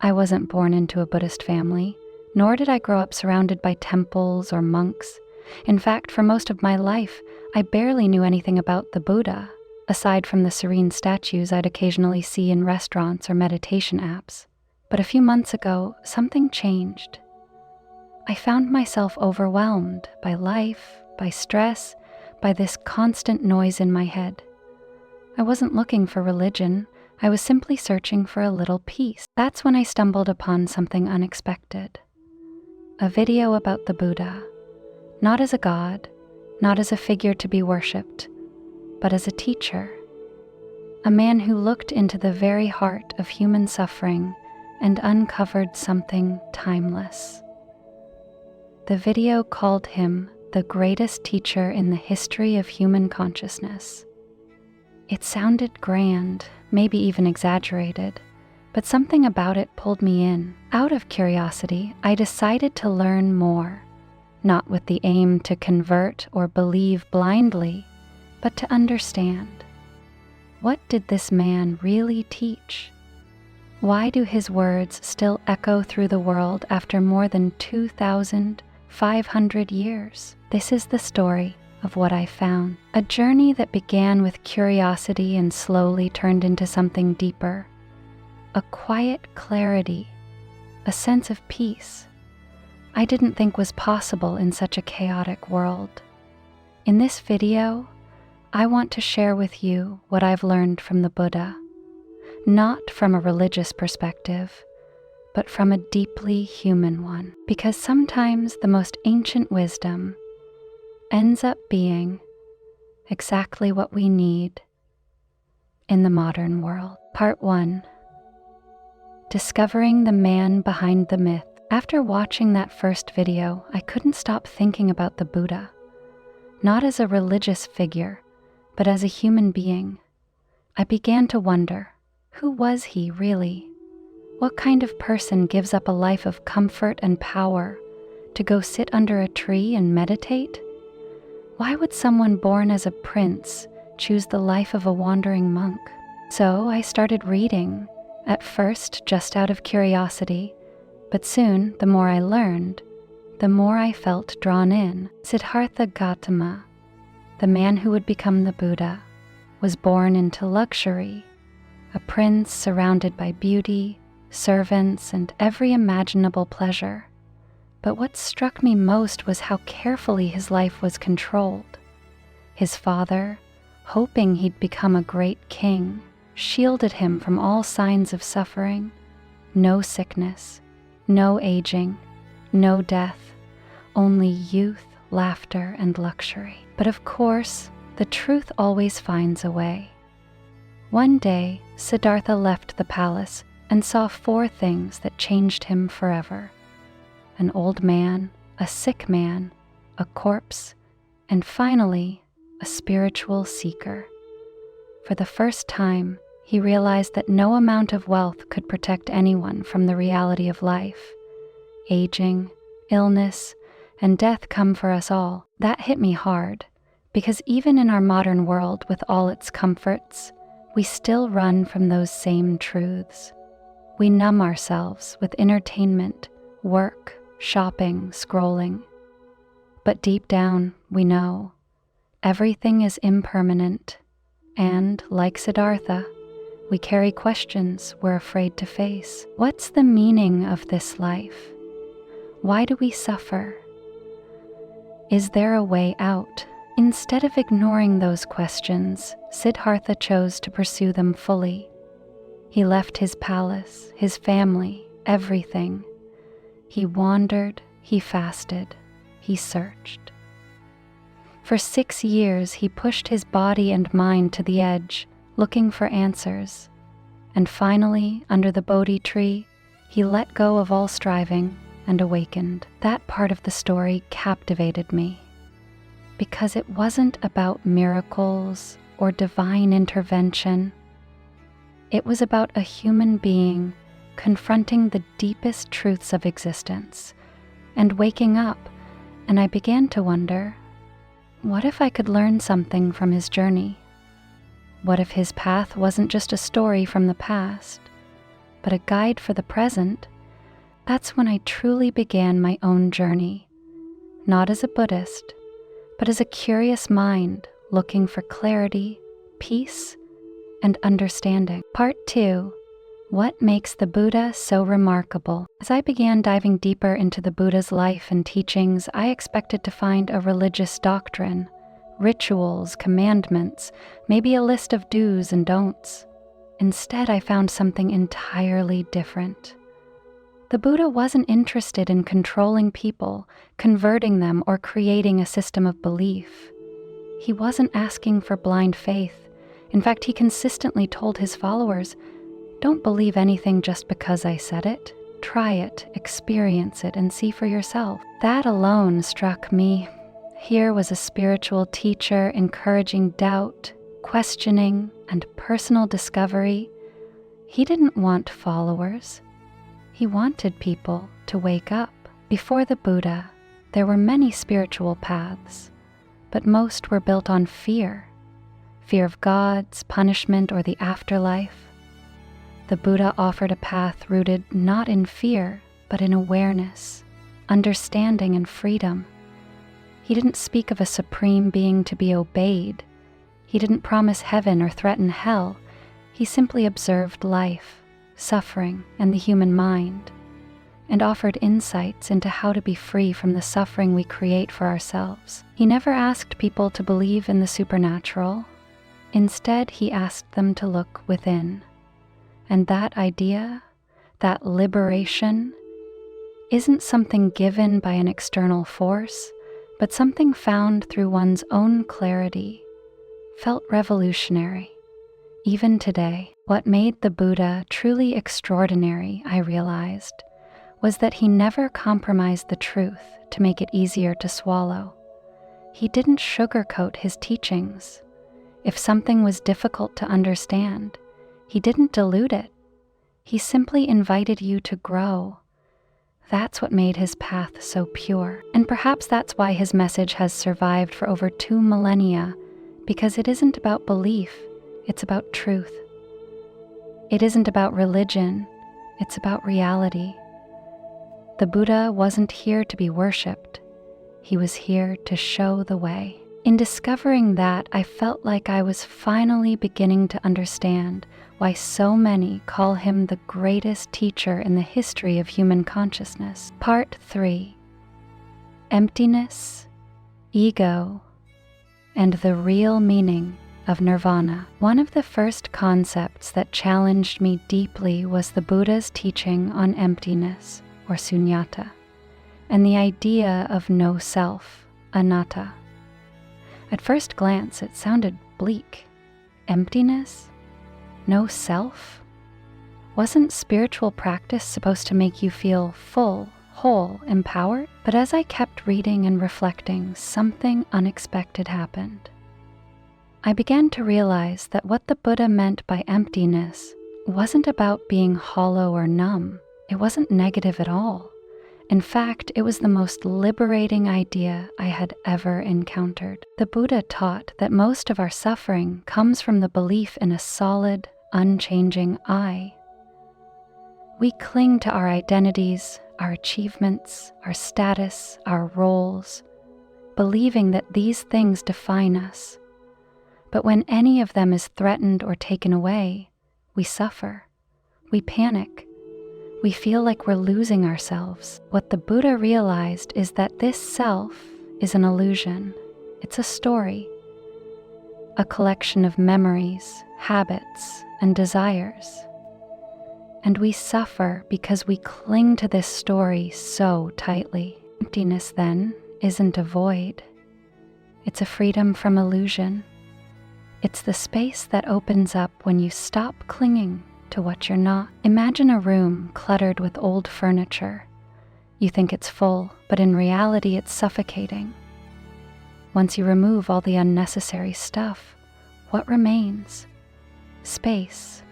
I wasn't born into a Buddhist family, nor did I grow up surrounded by temples or monks. In fact, for most of my life, I barely knew anything about the Buddha, aside from the serene statues I'd occasionally see in restaurants or meditation apps. But a few months ago, something changed. I found myself overwhelmed by life, by stress, by this constant noise in my head. I wasn't looking for religion. I was simply searching for a little peace. That's when I stumbled upon something unexpected. A video about the Buddha, not as a god, not as a figure to be worshipped, but as a teacher, a man who looked into the very heart of human suffering and uncovered something timeless. The video called him the greatest teacher in the history of human consciousness. It sounded grand, maybe even exaggerated, but something about it pulled me in. Out of curiosity, I decided to learn more, not with the aim to convert or believe blindly, but to understand. What did this man really teach? Why do his words still echo through the world after more than 2,500 years? This is the story of what I found. A journey that began with curiosity and slowly turned into something deeper. A quiet clarity, a sense of peace I didn't think was possible in such a chaotic world. In this video, I want to share with you what I've learned from the Buddha, not from a religious perspective, but from a deeply human one, because sometimes the most ancient wisdom ends up being exactly what we need in the modern world. Part 1. Discovering the man behind the myth. After watching that first video, I couldn't stop thinking about the Buddha, not as a religious figure, but as a human being. I began to wonder, who was he really? What kind of person gives up a life of comfort and power to go sit under a tree and meditate? Why would someone born as a prince choose the life of a wandering monk? So I started reading, at first just out of curiosity, but soon, the more I learned, the more I felt drawn in. Siddhartha Gautama, the man who would become the Buddha, was born into luxury, a prince surrounded by beauty, servants, and every imaginable pleasure. But what struck me most was how carefully his life was controlled. His father, hoping he'd become a great king, shielded him from all signs of suffering. No sickness, no aging, no death, only youth, laughter, and luxury. But of course, the truth always finds a way. One day, Siddhartha left the palace and saw 4 things that changed him forever: an old man, a sick man, a corpse, and finally, a spiritual seeker. For the first time, he realized that no amount of wealth could protect anyone from the reality of life. Aging, illness, and death come for us all. That hit me hard, because even in our modern world with all its comforts, we still run from those same truths. We numb ourselves with entertainment, work, shopping, scrolling. But deep down, we know everything is impermanent, and like Siddhartha, we carry questions we're afraid to face. What's the meaning of this life? Why do we suffer? Is there a way out? Instead of ignoring those questions, Siddhartha chose to pursue them fully. He left his palace, his family, everything. He wandered, he fasted, he searched. For 6 years, he pushed his body and mind to the edge, looking for answers. And finally, under the Bodhi tree, he let go of all striving and awakened. That part of the story captivated me, because it wasn't about miracles or divine intervention. It was about a human being confronting the deepest truths of existence and waking up, and I began to wonder, what if I could learn something from his journey? What if his path wasn't just a story from the past, but a guide for the present, that's when I truly began my own journey, not as a Buddhist, but as a curious mind looking for clarity, peace, and understanding. Part 2. What makes the Buddha so remarkable? As I began diving deeper into the Buddha's life and teachings, I expected to find a religious doctrine, rituals, commandments, maybe a list of do's and don'ts. Instead, I found something entirely different. The Buddha wasn't interested in controlling people, converting them, or creating a system of belief. He wasn't asking for blind faith. In fact, he consistently told his followers, "Don't believe anything just because I said it. Try it, experience it, and see for yourself." That alone struck me. Here was a spiritual teacher encouraging doubt, questioning, and personal discovery. He didn't want followers. He wanted people to wake up. Before the Buddha, there were many spiritual paths, but most were built on fear. Fear of gods, punishment, or the afterlife. The Buddha offered a path rooted not in fear, but in awareness, understanding, and freedom. He didn't speak of a supreme being to be obeyed. He didn't promise heaven or threaten hell. He simply observed life, suffering, and the human mind, and offered insights into how to be free from the suffering we create for ourselves. He never asked people to believe in the supernatural. Instead, he asked them to look within. And that idea, that liberation, isn't something given by an external force, but something found through one's own clarity. Felt revolutionary. Even today, what made the Buddha truly extraordinary, I realized, was that he never compromised the truth to make it easier to swallow. He didn't sugarcoat his teachings. If something was difficult to understand, he didn't dilute it. He simply invited you to grow. That's what made his path so pure. And perhaps that's why his message has survived for over 2 millennia, because it isn't about belief, it's about truth. It isn't about religion, it's about reality. The Buddha wasn't here to be worshipped. He was here to show the way. In discovering that, I felt like I was finally beginning to understand why so many call him the greatest teacher in the history of human consciousness. Part 3. Emptiness, Ego, and the Real Meaning of Nirvana. One of the first concepts that challenged me deeply was the Buddha's teaching on emptiness, or sunyata, and the idea of no self, anatta. At first glance, it sounded bleak. Emptiness? No self? Wasn't spiritual practice supposed to make you feel full, whole, empowered? But as I kept reading and reflecting, something unexpected happened. I began to realize that what the Buddha meant by emptiness wasn't about being hollow or numb. It wasn't negative at all. In fact, it was the most liberating idea I had ever encountered. The Buddha taught that most of our suffering comes from the belief in a solid, unchanging I. We cling to our identities, our achievements, our status, our roles, believing that these things define us. But when any of them is threatened or taken away, we suffer. We panic. We feel like we're losing ourselves. What the Buddha realized is that this self is an illusion. It's a story, a collection of memories, habits, and desires. And we suffer because we cling to this story so tightly. Emptiness, then, isn't a void. It's a freedom from illusion. It's the space that opens up when you stop clinging to what you're not. Imagine a room cluttered with old furniture. You think it's full, but in reality it's suffocating. Once you remove all the unnecessary stuff, what remains? Space,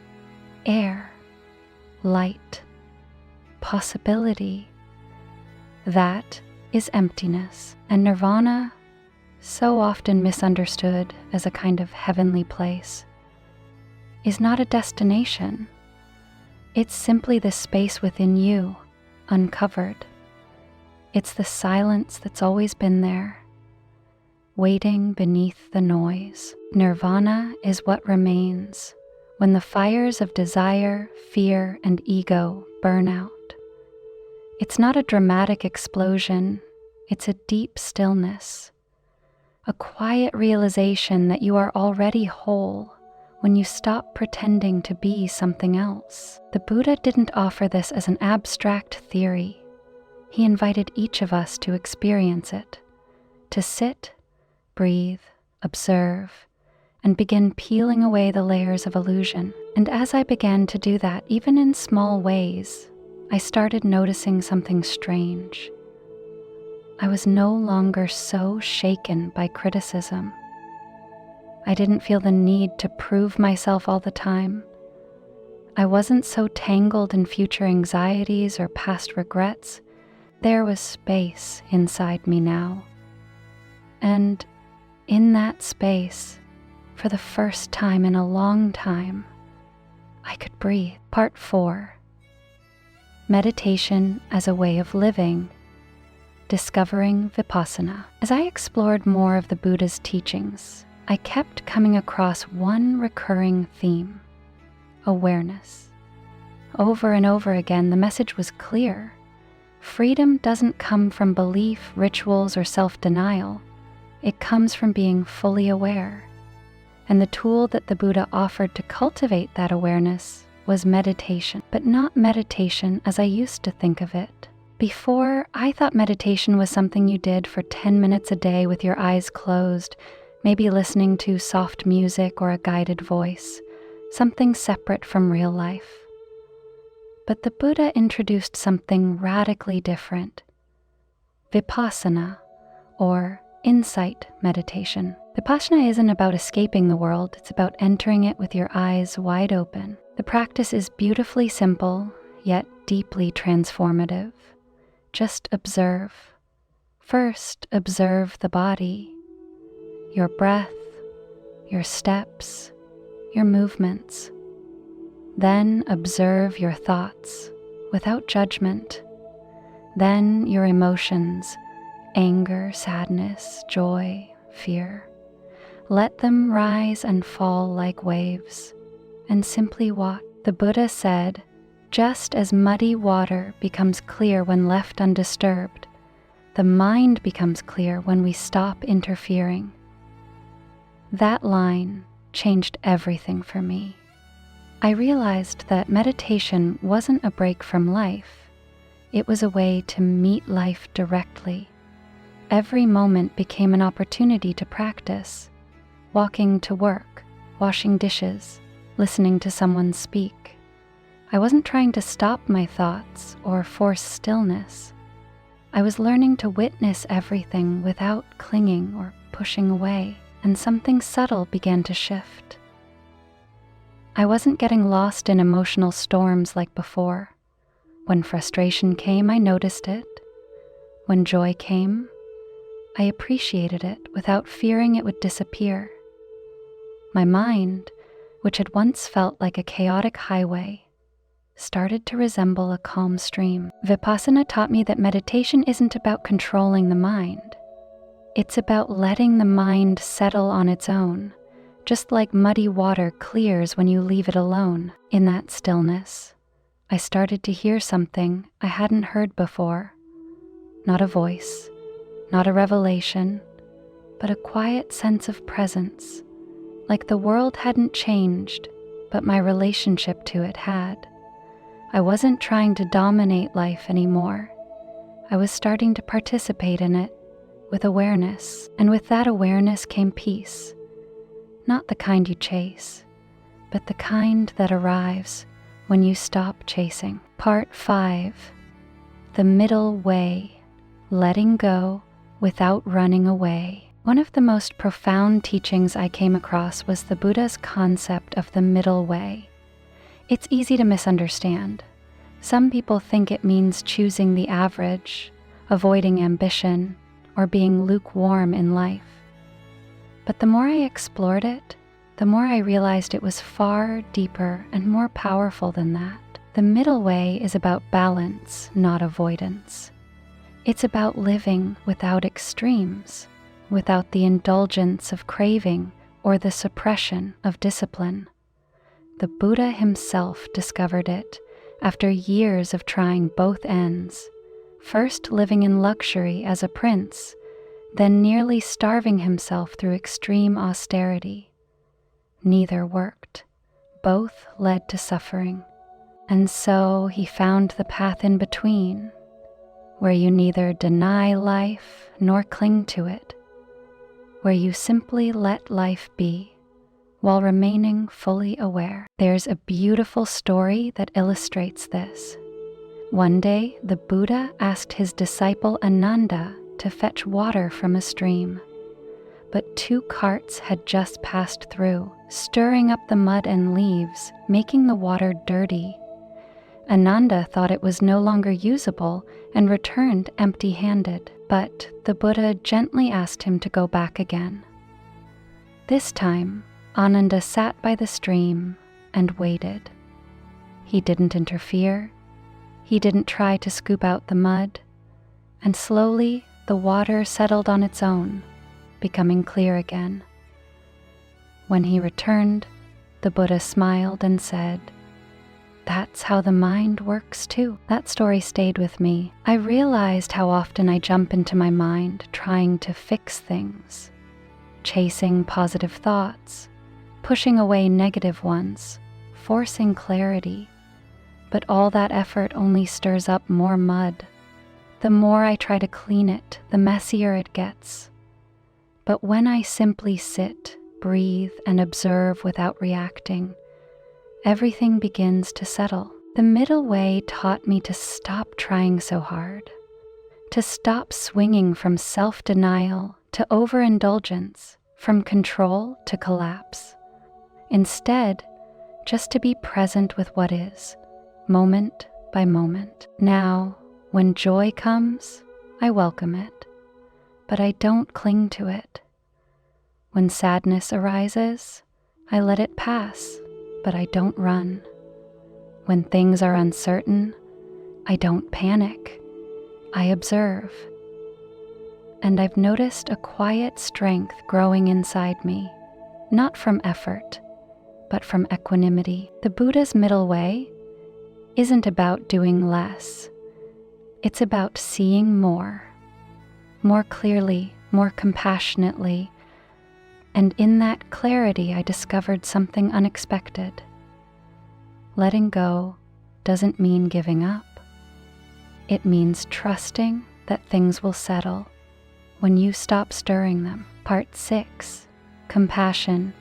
air, light, possibility. That is emptiness. And nirvana, so often misunderstood as a kind of heavenly place, is not a destination. It's simply the space within you, uncovered. It's the silence that's always been there, waiting beneath the noise. Nirvana is what remains when the fires of desire, fear, and ego burn out. It's not a dramatic explosion, it's a deep stillness, a quiet realization that you are already whole when you stop pretending to be something else. The Buddha didn't offer this as an abstract theory. He invited each of us to experience it, to sit, breathe, observe, and begin peeling away the layers of illusion. And as I began to do that, even in small ways, I started noticing something strange. I was no longer so shaken by criticism. I didn't feel the need to prove myself all the time. I wasn't so tangled in future anxieties or past regrets. There was space inside me now. And in that space, for the first time in a long time, I could breathe. Part 4. Meditation as a way of living. Discovering Vipassana. As I explored more of the Buddha's teachings, I kept coming across one recurring theme: awareness. Over and over again, the message was clear. Freedom doesn't come from belief, rituals, or self-denial. It comes from being fully aware. And the tool that the Buddha offered to cultivate that awareness was meditation, but not meditation as I used to think of it. Before, I thought meditation was something you did for 10 minutes a day with your eyes closed, maybe listening to soft music or a guided voice, something separate from real life. But the Buddha introduced something radically different: Vipassana, or insight meditation. Vipassana isn't about escaping the world, it's about entering it with your eyes wide open. The practice is beautifully simple, yet deeply transformative. Just observe. First, observe the body, your breath, your steps, your movements. Then observe your thoughts without judgment. Then your emotions, anger, sadness, joy, fear. Let them rise and fall like waves, and simply watch. The Buddha said, just as muddy water becomes clear when left undisturbed, the mind becomes clear when we stop interfering. That line changed everything for me. I realized that meditation wasn't a break from life. It was a way to meet life directly. Every moment became an opportunity to practice. Walking to work, washing dishes, listening to someone speak. I wasn't trying to stop my thoughts or force stillness. I was learning to witness everything without clinging or pushing away, and something subtle began to shift. I wasn't getting lost in emotional storms like before. When frustration came, I noticed it. When joy came, I appreciated it without fearing it would disappear. My mind, which had once felt like a chaotic highway, started to resemble a calm stream. Vipassana taught me that meditation isn't about controlling the mind. It's about letting the mind settle on its own, just like muddy water clears when you leave it alone. In that stillness, I started to hear something I hadn't heard before. Not a voice, not a revelation, but a quiet sense of presence, like the world hadn't changed, but my relationship to it had. I wasn't trying to dominate life anymore. I was starting to participate in it with awareness, and with that awareness came peace. Not the kind you chase, but the kind that arrives when you stop chasing. Part 5. The middle way. Letting go without running away. One of the most profound teachings I came across was the Buddha's concept of the middle way. It's easy to misunderstand. Some people think it means choosing the average, avoiding ambition, or being lukewarm in life. But the more I explored it, the more I realized it was far deeper and more powerful than that. The middle way is about balance, not avoidance. It's about living without extremes, without the indulgence of craving or the suppression of discipline. The Buddha himself discovered it after years of trying both ends, first living in luxury as a prince, then nearly starving himself through extreme austerity. Neither worked. Both led to suffering. And so he found the path in between, where you neither deny life nor cling to it, where you simply let life be while remaining fully aware. There's a beautiful story that illustrates this. One day, the Buddha asked his disciple Ananda to fetch water from a stream, but 2 carts had just passed through, stirring up the mud and leaves, making the water dirty. Ananda thought it was no longer usable and returned empty-handed, but the Buddha gently asked him to go back again. This time, Ananda sat by the stream and waited. He didn't interfere. He didn't try to scoop out the mud, and slowly the water settled on its own, becoming clear again. When he returned, the Buddha smiled and said, "That's how the mind works too." That story stayed with me. I realized how often I jump into my mind trying to fix things, chasing positive thoughts, pushing away negative ones, forcing clarity. But all that effort only stirs up more mud. The more I try to clean it, the messier it gets. But when I simply sit, breathe, and observe without reacting, everything begins to settle. The middle way taught me to stop trying so hard, to stop swinging from self-denial to overindulgence, from control to collapse. Instead, just to be present with what is, moment by moment. Now, when joy comes, I welcome it, but I don't cling to it. When sadness arises, I let it pass, but I don't run. When things are uncertain, I don't panic. I observe. And I've noticed a quiet strength growing inside me, not from effort, but from equanimity. The Buddha's middle way isn't about doing less. It's about seeing more clearly, more compassionately. And in that clarity, I discovered something unexpected. Letting go doesn't mean giving up. It means trusting that things will settle when you stop stirring them. Part 6, Compassion,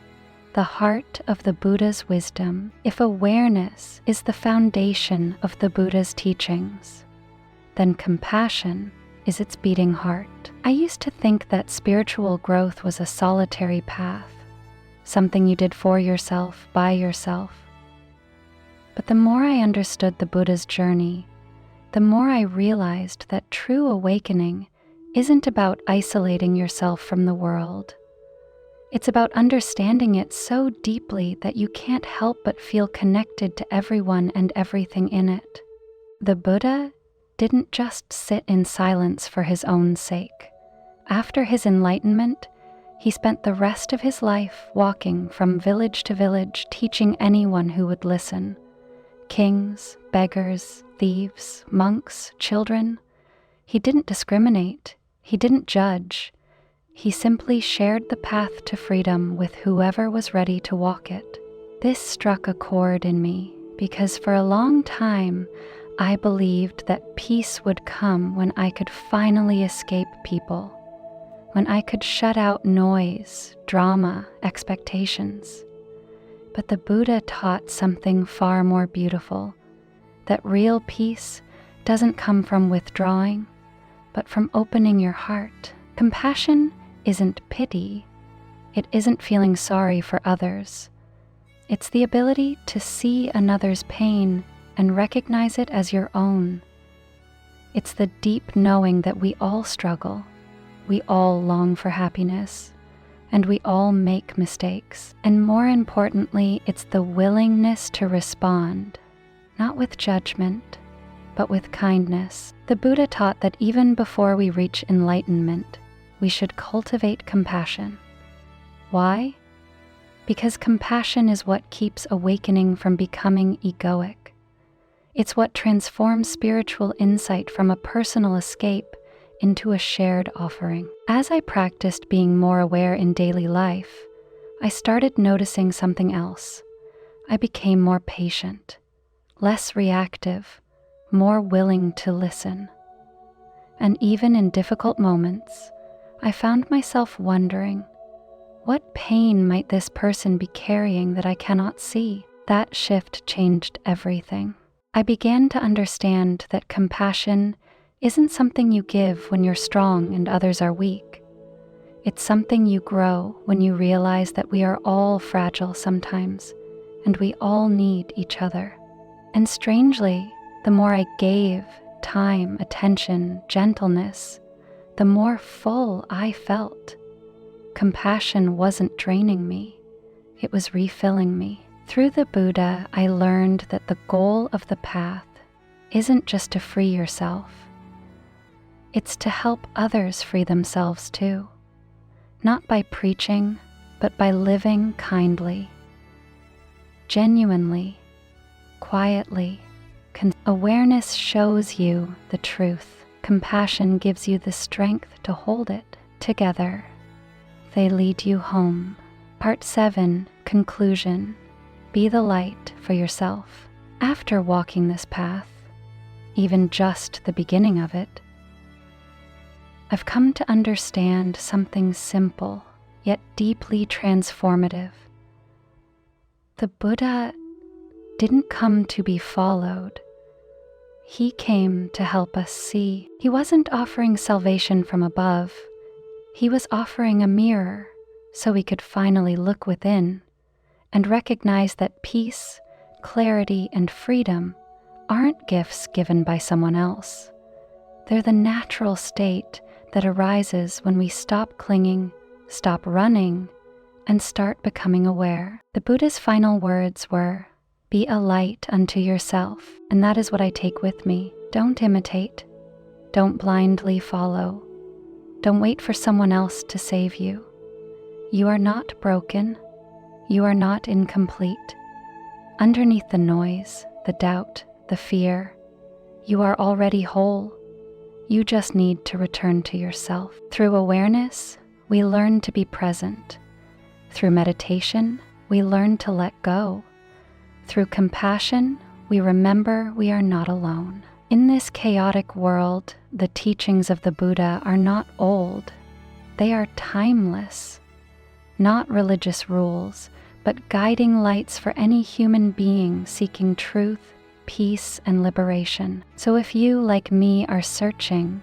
the heart of the Buddha's wisdom. If awareness is the foundation of the Buddha's teachings, then compassion is its beating heart. I used to think that spiritual growth was a solitary path, something you did for yourself, by yourself. But the more I understood the Buddha's journey, the more I realized that true awakening isn't about isolating yourself from the world. It's about understanding it so deeply that you can't help but feel connected to everyone and everything in it. The Buddha didn't just sit in silence for his own sake. After his enlightenment, he spent the rest of his life walking from village to village, teaching anyone who would listen. Kings, beggars, thieves, monks, children. He didn't discriminate. He didn't judge. He simply shared the path to freedom with whoever was ready to walk it. This struck a chord in me because for a long time, I believed that peace would come when I could finally escape people, when I could shut out noise, drama, expectations. But the Buddha taught something far more beautiful, that real peace doesn't come from withdrawing, but from opening your heart. Compassion isn't pity. It isn't feeling sorry for others. It's the ability to see another's pain and recognize it as your own. It's the deep knowing that we all struggle, we all long for happiness, and we all make mistakes. And more importantly, it's the willingness to respond, not with judgment, but with kindness. The Buddha taught that even before we reach enlightenment, we should cultivate compassion. Why? Because compassion is what keeps awakening from becoming egoic. It's what transforms spiritual insight from a personal escape into a shared offering. As I practiced being more aware in daily life, I started noticing something else. I became more patient, less reactive, more willing to listen. And even in difficult moments, I found myself wondering, what pain might this person be carrying that I cannot see? That shift changed everything. I began to understand that compassion isn't something you give when you're strong and others are weak. It's something you grow when you realize that we are all fragile sometimes, and we all need each other. And strangely, the more I gave time, attention, gentleness, the more full I felt. Compassion wasn't draining me, it was refilling me. Through the Buddha, I learned that the goal of the path isn't just to free yourself. It's to help others free themselves too. Not by preaching, but by living kindly, genuinely, quietly. Awareness shows you the truth. Compassion gives you the strength to hold it. Together, they lead you home. Part 7, Conclusion. Be the light for yourself. After walking this path, even just the beginning of it, I've come to understand something simple, yet deeply transformative. The Buddha didn't come to be followed. He came to help us see. He wasn't offering salvation from above. He was offering a mirror so we could finally look within and recognize that peace, clarity, and freedom aren't gifts given by someone else. They're the natural state that arises when we stop clinging, stop running, and start becoming aware. The Buddha's final words were, "Be a light unto yourself," and that is what I take with me. Don't imitate. Don't blindly follow. Don't wait for someone else to save you. You are not broken. You are not incomplete. Underneath the noise, the doubt, the fear, you are already whole. You just need to return to yourself. Through awareness, we learn to be present. Through meditation, we learn to let go. Through compassion, we remember we are not alone. In this chaotic world, the teachings of the Buddha are not old. They are timeless. Not religious rules, but guiding lights for any human being seeking truth, peace, and liberation. So if you, like me, are searching,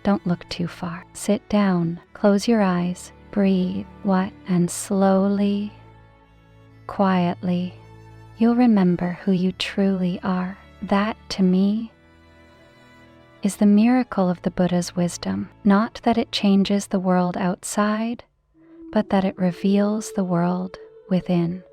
don't look too far. Sit down, close your eyes, breathe, and slowly, quietly, you'll remember who you truly are. That, to me, is the miracle of the Buddha's wisdom. Not that it changes the world outside, but that it reveals the world within.